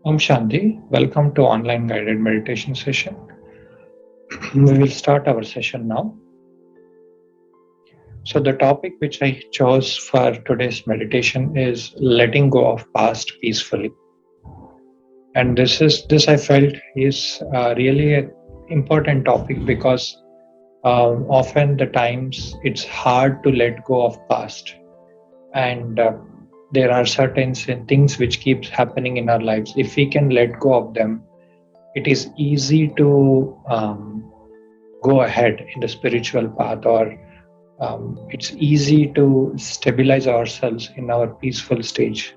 Om Shanti, welcome to online guided meditation session. We will start our session now. So the topic which I chose for today's meditation is letting go of past peacefully. And this I felt is really an important topic because often the times it's hard to let go of past, and there are certain things which keeps happening in our lives. If we can let go of them, it is easy to go ahead in the spiritual path, or it's easy to stabilize ourselves in our peaceful stage.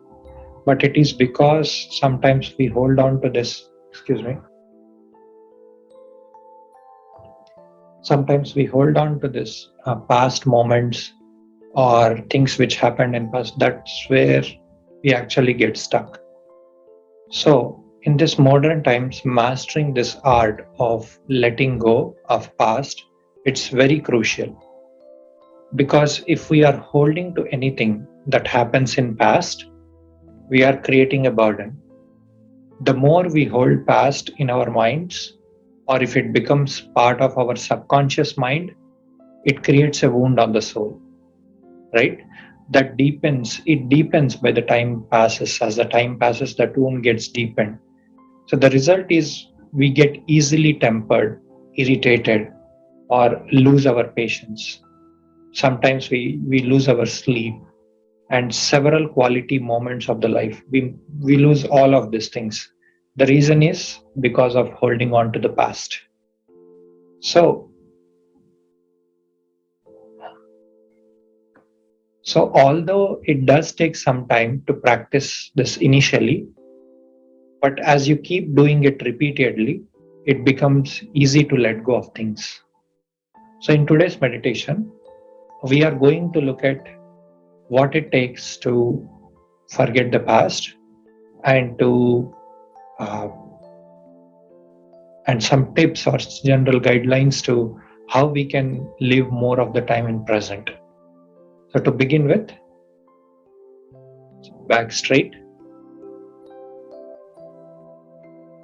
But it is because sometimes we hold on to this, excuse me, sometimes we hold on to this past moments or things which happened in past. That's where we actually get stuck. So in this modern times, mastering this art of letting go of past, it's very crucial. Because if we are holding to anything that happens in past, we are creating a burden. The more we hold past in our minds, or if it becomes part of our subconscious mind, it creates a wound on the soul, right? That deepens, it deepens by the time passes. As the time passes, the wound gets deepened. So the result is we get easily tempered, irritated, or lose our patience. Sometimes we lose our sleep and several quality moments of the life. We lose all of these things. The reason is because of holding on to the past. So, so although it does take some time to practice this initially, but as you keep doing it repeatedly, it becomes easy to let go of things. So in today's meditation, we are going to look at what it takes to forget the past and to uh, and some tips or general guidelines to how we can live more of the time in present. So to begin with, back straight,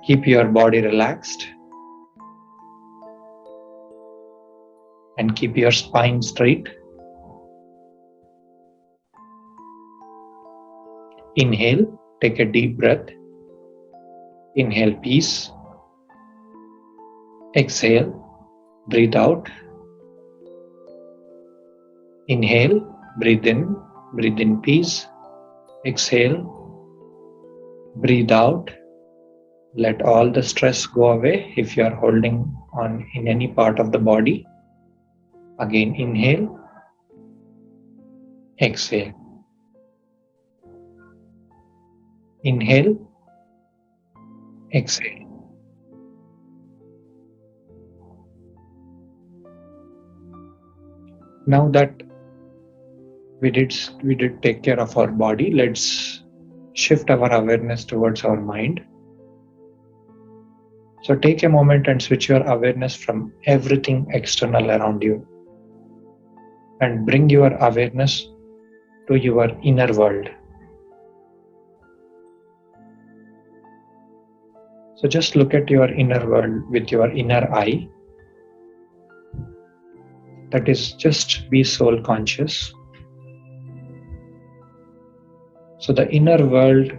keep your body relaxed and keep your spine straight. Inhale, take a deep breath. Inhale peace. Exhale, breathe out. Inhale, breathe in peace. Exhale, breathe out. Let all the stress go away if you are holding on in any part of the body. Again, inhale, exhale. Inhale, exhale. Now that we did take care of our body, let's shift our awareness towards our mind. So take a moment and switch your awareness from everything external around you and bring your awareness to your inner world. So just look at your inner world with your inner eye. That is, just be soul conscious. So the inner world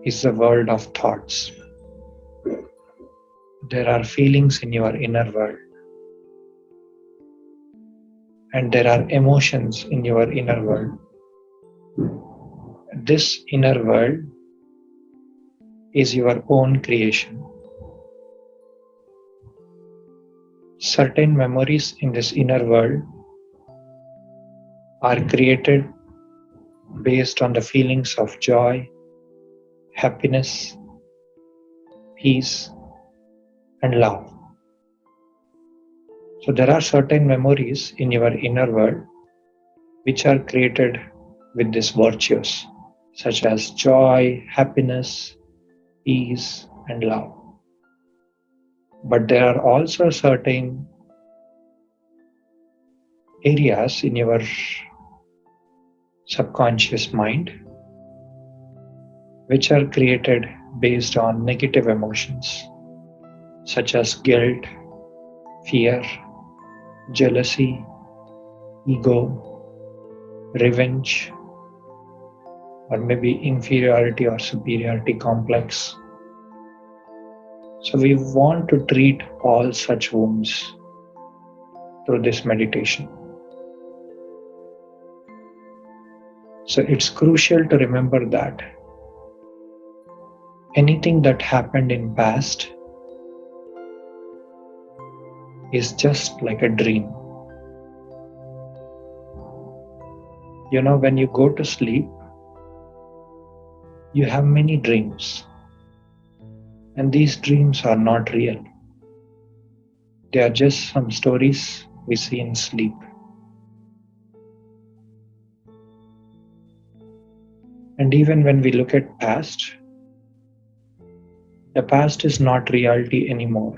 is the world of thoughts. There are feelings in your inner world, and there are emotions in your inner world. This inner world is your own creation. Certain memories in this inner world are created based on the feelings of joy, happiness, peace, and love. So there are certain memories in your inner world which are created with these virtues, such as joy, happiness, peace, and love. But there are also certain areas in your subconscious mind which are created based on negative emotions such as guilt, fear, jealousy, ego, revenge, or maybe inferiority or superiority complex. So, we want to treat all such wounds through this meditation. So, it's crucial to remember that anything that happened in past is just like a dream. When you go to sleep, you have many dreams, and these dreams are not real. They are just some stories we see in sleep. And even when we look at past, the past is not reality anymore.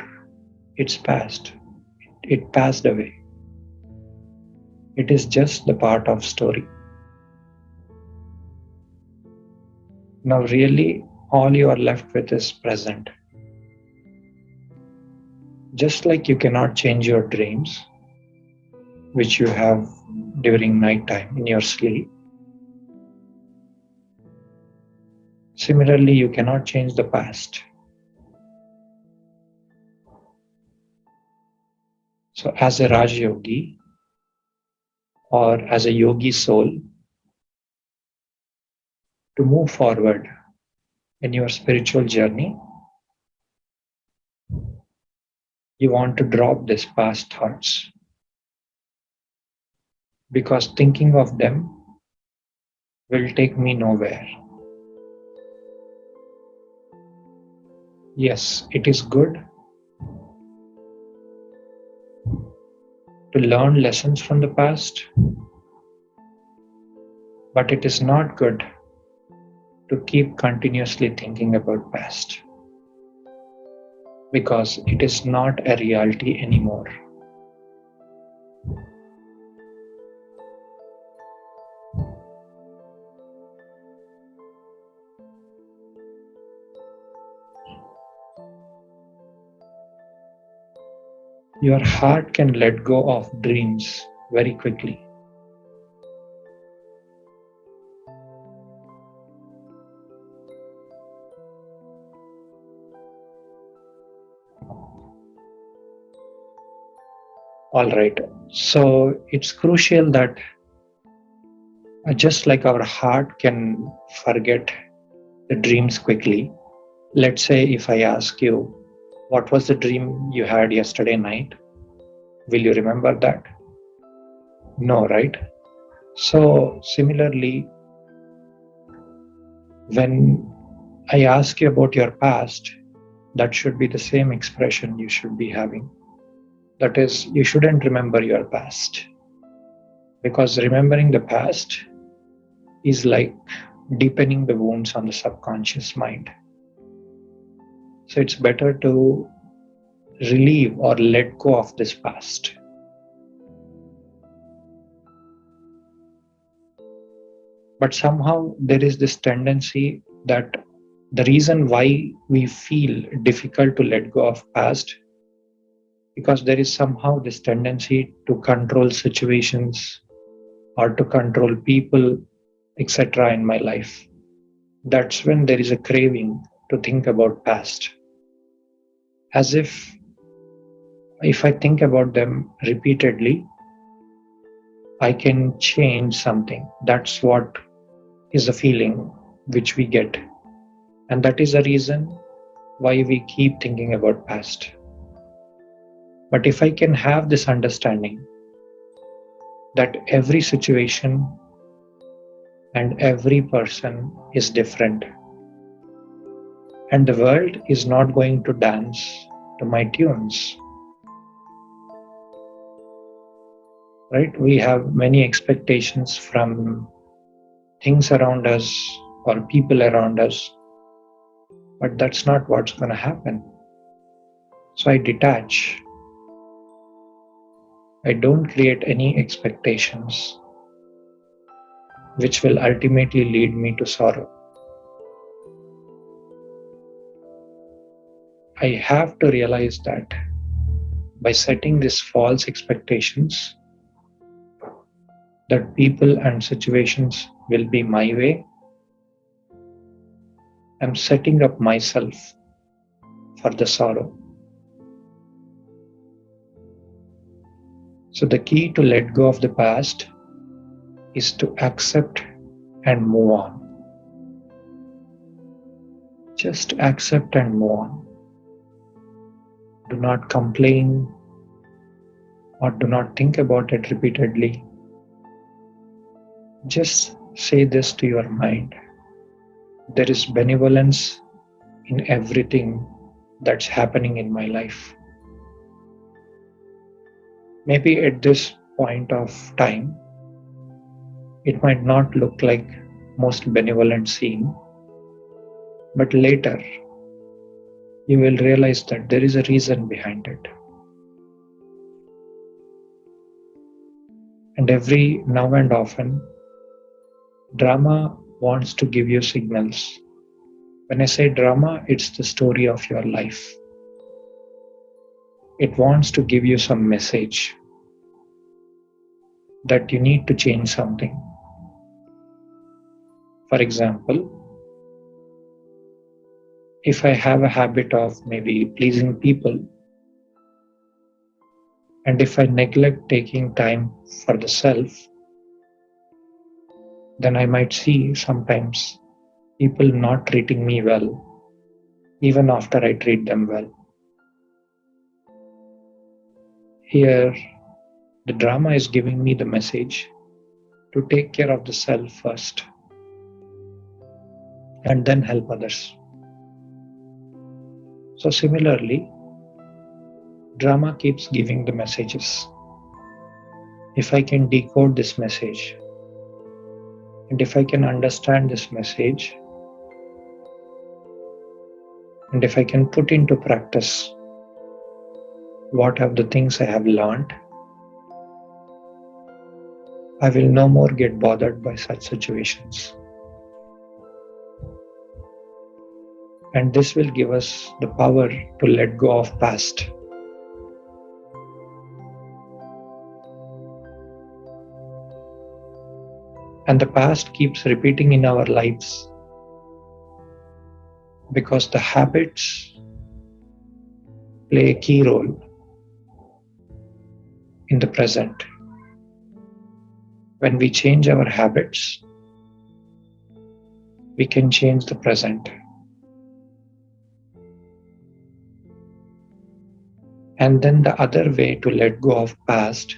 It's past. It passed away. It is just the part of story. Now really all you are left with is present. Just like you cannot change your dreams, which you have during night time in your sleep, similarly you cannot change the past. So as a Raj Yogi or as a yogi soul, to move forward in your spiritual journey, you want to drop these past thoughts, because thinking of them will take me nowhere. Yes, it is good to learn lessons from the past, but it is not good to keep continuously thinking about past, because it is not a reality anymore. Your heart can let go of dreams very quickly. All right. So it's crucial that just like our heart can forget the dreams quickly. Let's say if I ask you, what was the dream you had yesterday night? Will you remember that? No, right? So similarly, when I ask you about your past, that should be the same expression you should be having. That is, you shouldn't remember your past, because remembering the past is like deepening the wounds on the subconscious mind. So it's better to relieve or let go of this past. But somehow there is this tendency that the reason why we feel difficult to let go of past, because there is somehow this tendency to control situations or to control people, etc. in my life. That's when there is a craving to think about past, as if I think about them repeatedly, I can change something. That's what is a feeling which we get. And that is the reason why we keep thinking about past. But if I can have this understanding that every situation and every person is different, and the world is not going to dance to my tunes, right? We have many expectations from things around us or people around us, but that's not what's going to happen. So I detach. I don't create any expectations which will ultimately lead me to sorrow. I have to realize that by setting these false expectations that people and situations will be my way, I'm setting up myself for the sorrow. So, the key to let go of the past is to accept and move on. Just accept and move on. Do not complain or do not think about it repeatedly. Just say this to your mind: there is benevolence in everything that's happening in my life. Maybe at this point of time, it might not look like most benevolent scene, but later you will realize that there is a reason behind it. And every now and often, drama wants to give you signals. When I say drama, it's the story of your life. It wants to give you some message that you need to change something. For example, if I have a habit of maybe pleasing people, and if I neglect taking time for the self, then I might see sometimes people not treating me well, even after I treat them well. Here, the drama is giving me the message to take care of the self first and then help others. So, similarly, drama keeps giving the messages. If I can decode this message, and if I can understand this message, and if I can put into practice what are the things I have learned, I will no more get bothered by such situations. And this will give us the power to let go of past. And the past keeps repeating in our lives because the habits play a key role in the present. When we change our habits, we can change the present. And then the other way to let go of past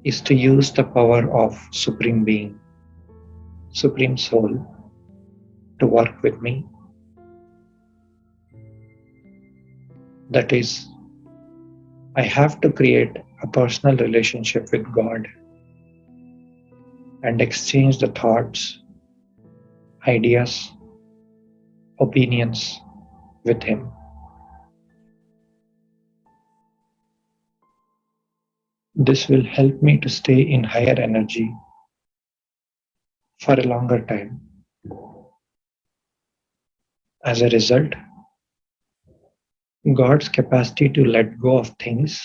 is to use the power of Supreme Being, Supreme Soul, to work with me. That is, I have to create a personal relationship with God and exchange the thoughts, ideas, opinions with Him. This will help me to stay in higher energy for a longer time. As a result, God's capacity to let go of things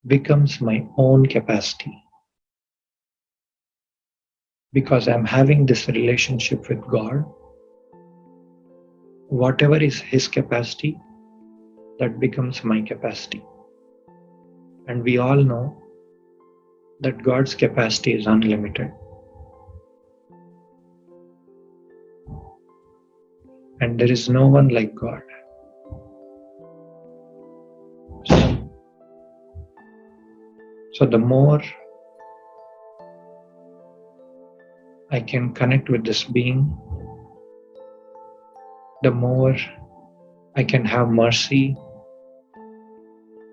becomes my own capacity because I'm having this relationship with God. Whatever is His capacity, that becomes my capacity. And we all know that God's capacity is unlimited. And there is no one like God. So the more I can connect with this being, the more I can have mercy,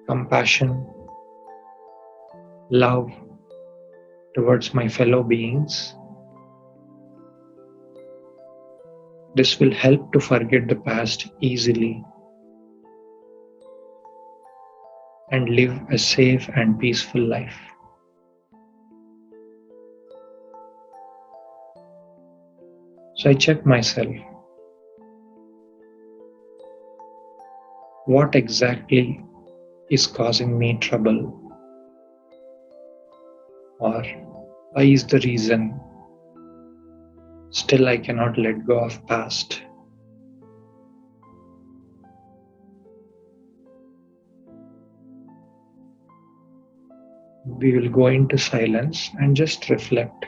compassion, love towards my fellow beings. This will help to forget the past easily and live a safe and peaceful life. So I check myself. what exactly is causing me trouble, or why is the reason still I cannot let go of past. We will go into silence and just reflect.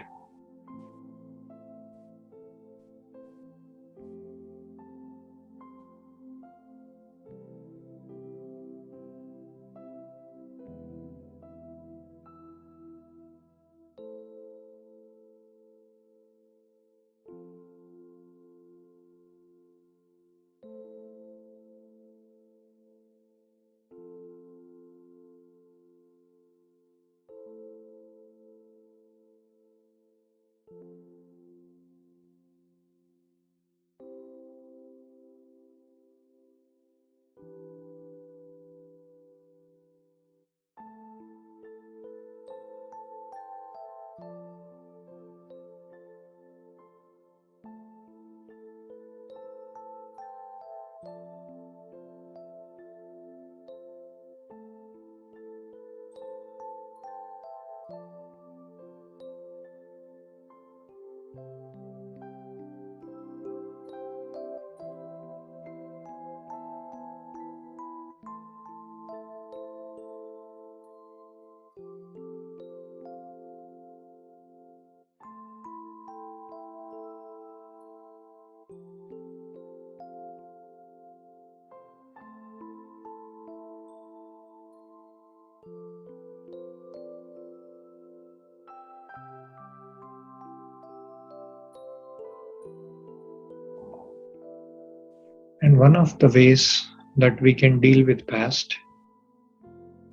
And one of the ways that we can deal with past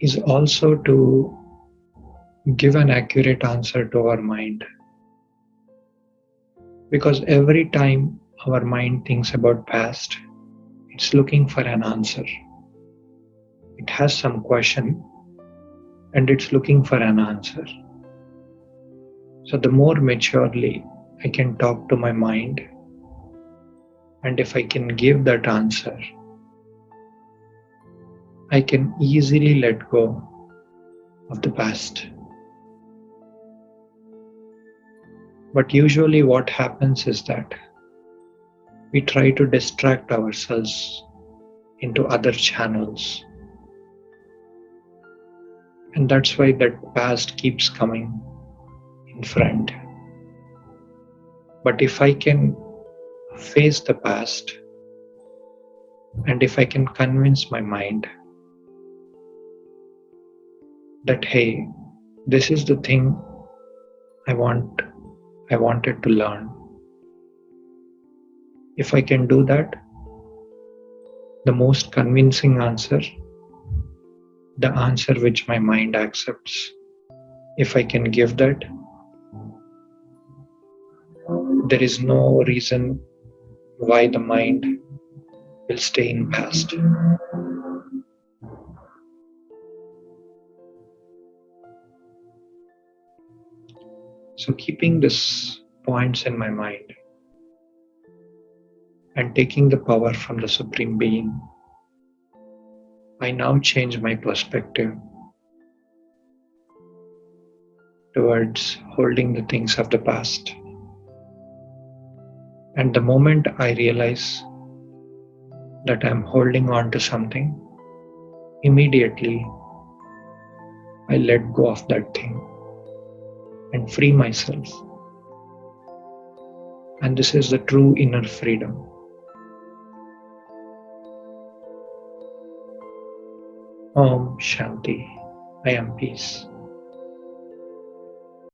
is also to give an accurate answer to our mind. Because every time our mind thinks about past, it's looking for an answer. It has some question and it's looking for an answer. So the more maturely I can talk to my mind, and if I can give that answer, I can easily let go of the past. But usually what happens is that we try to distract ourselves into other channels. And that's why that past keeps coming in front. But if I can face the past, and if I can convince my mind that, hey, this is the thing I wanted to learn. If I can do that, the most convincing answer, the answer which my mind accepts, if I can give that, there is no reason why the mind will stay in past. So keeping these points in my mind and taking the power from the Supreme Being, I now change my perspective towards holding the things of the past. And the moment I realize that I'm holding on to something, immediately I let go of that thing and free myself. And this is the true inner freedom. Om Shanti. I am peace.